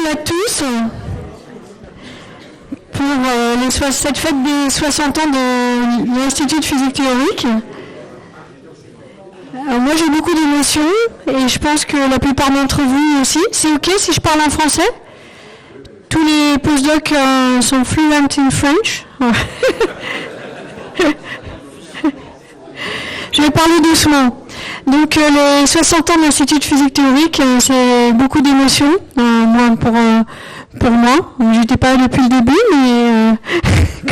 à tous pour cette fête des 60 ans de l'Institut de physique théorique. Moi j'ai beaucoup d'émotions et je pense que la plupart d'entre vous aussi. C'est ok si je parle en français? Tous les postdocs sont fluent in French. Je vais parler doucement. Donc les 60 ans de l'Institut de physique théorique, c'est beaucoup d'émotions, moi pour moi. J'étais pas là depuis le début, mais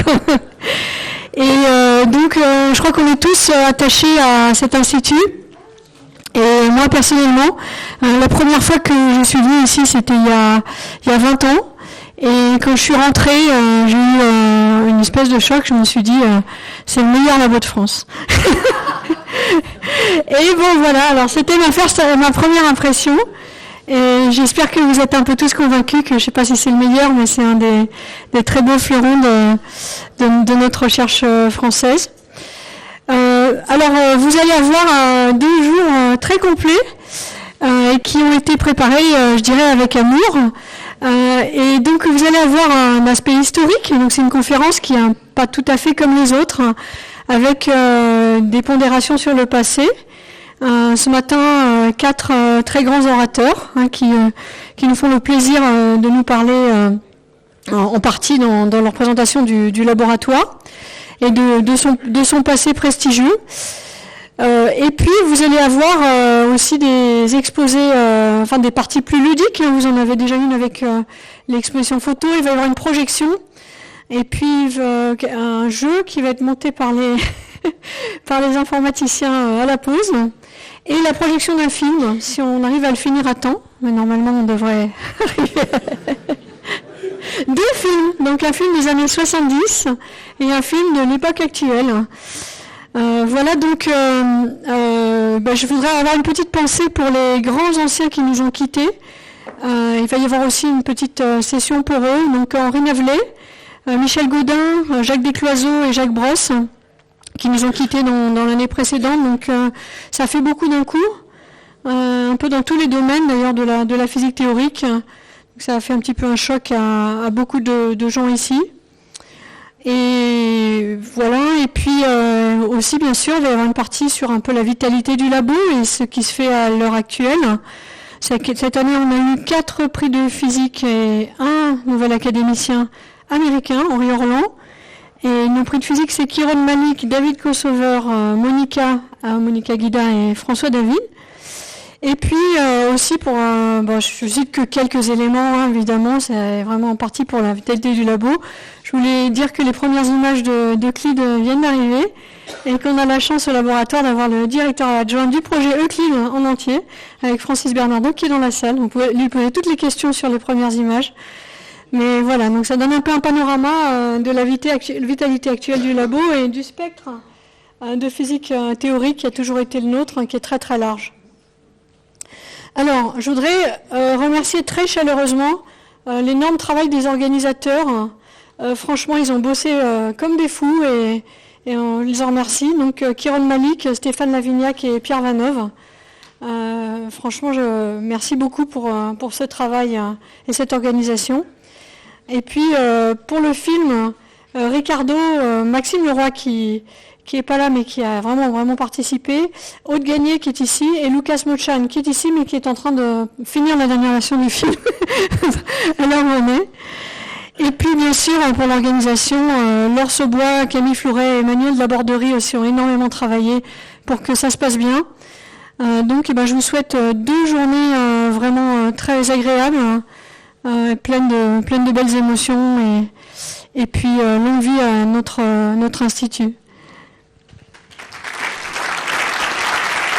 quand même. Et donc je crois qu'on est tous attachés à cet institut. Et moi personnellement, la première fois que je suis venue ici, c'était il y a 20 ans. Et quand je suis rentrée, j'ai eu une espèce de choc. Je me suis dit, c'est le meilleur labo de France. Et bon voilà, alors c'était ma première impression. Et j'espère que vous êtes un peu tous convaincus que je ne sais pas si c'est le meilleur, mais c'est un des très beaux fleurons de notre recherche française. Alors vous allez avoir 2 jours très complets qui ont été préparés, je dirais, avec amour. Et donc vous allez avoir un aspect historique. Donc c'est une conférence qui n'est pas tout à fait comme les autres, avec des pondérations sur le passé. Ce matin, 4 très grands orateurs qui nous font le plaisir de nous parler en partie dans leur présentation du laboratoire et de son passé prestigieux. Et puis vous allez avoir aussi des exposés, des parties plus ludiques. Vous en avez déjà une avec l'exposition photo. Il va y avoir une projection et puis un jeu qui va être monté par les informaticiens à la pause. Et la projection d'un film, si on arrive à le finir à temps, mais normalement on devrait arriver à... 2 films, donc un film des années 70 et un film de l'époque actuelle. Voilà, donc je voudrais avoir une petite pensée pour les grands anciens qui nous ont quittés. Il va y avoir aussi une petite session pour eux, donc Henri Nevelet, Michel Gaudin, Jacques Descloizeaux et Jacques Brosse, qui nous ont quittés dans l'année précédente. Donc ça fait beaucoup d'un coup, un peu dans tous les domaines d'ailleurs de la physique théorique. Donc, ça a fait un petit peu un choc à beaucoup de gens ici. Et voilà, et puis aussi bien sûr, il va y avoir une partie sur un peu la vitalité du labo et ce qui se fait à l'heure actuelle. Cette année, on a eu 4 prix de physique et 1 nouvel académicien américain, Henri Orlan. Et nos prix de physique, c'est Kieron Malik, David Kosover, Monica Guida et François David. Et puis aussi pour je cite que quelques éléments, évidemment, c'est vraiment en partie pour la vitalité du labo. Je voulais dire que les premières images d'Euclide viennent d'arriver et qu'on a la chance au laboratoire d'avoir le directeur adjoint du projet Euclide en entier, avec Francis Bernardo qui est dans la salle. On peut lui poser toutes les questions sur les premières images. Mais voilà, donc ça donne un peu un panorama de la vitalité actuelle du labo et du spectre de physique théorique qui a toujours été le nôtre, qui est très très large. Alors, je voudrais remercier très chaleureusement l'énorme travail des organisateurs. Franchement, ils ont bossé comme des fous et on les en remercie. Donc, Kieron Malik, Stéphane Lavignac et Pierre Vanove. Franchement, merci beaucoup pour ce travail et cette organisation. Et puis, pour le film, Ricardo, Maxime Leroy qui est pas là mais qui a vraiment participé, Aude Gagné qui est ici et Lucas Mochan qui est ici mais qui est en train de finir la dernière version du film à l'heure où on est. Et puis bien sûr pour l'organisation, Laure Saubois, Camille Flouret et Emmanuel Laborderie aussi ont énormément travaillé pour que ça se passe bien. Donc je vous souhaite 2 journées vraiment très agréables, pleines de belles émotions et puis longue vie à notre institut.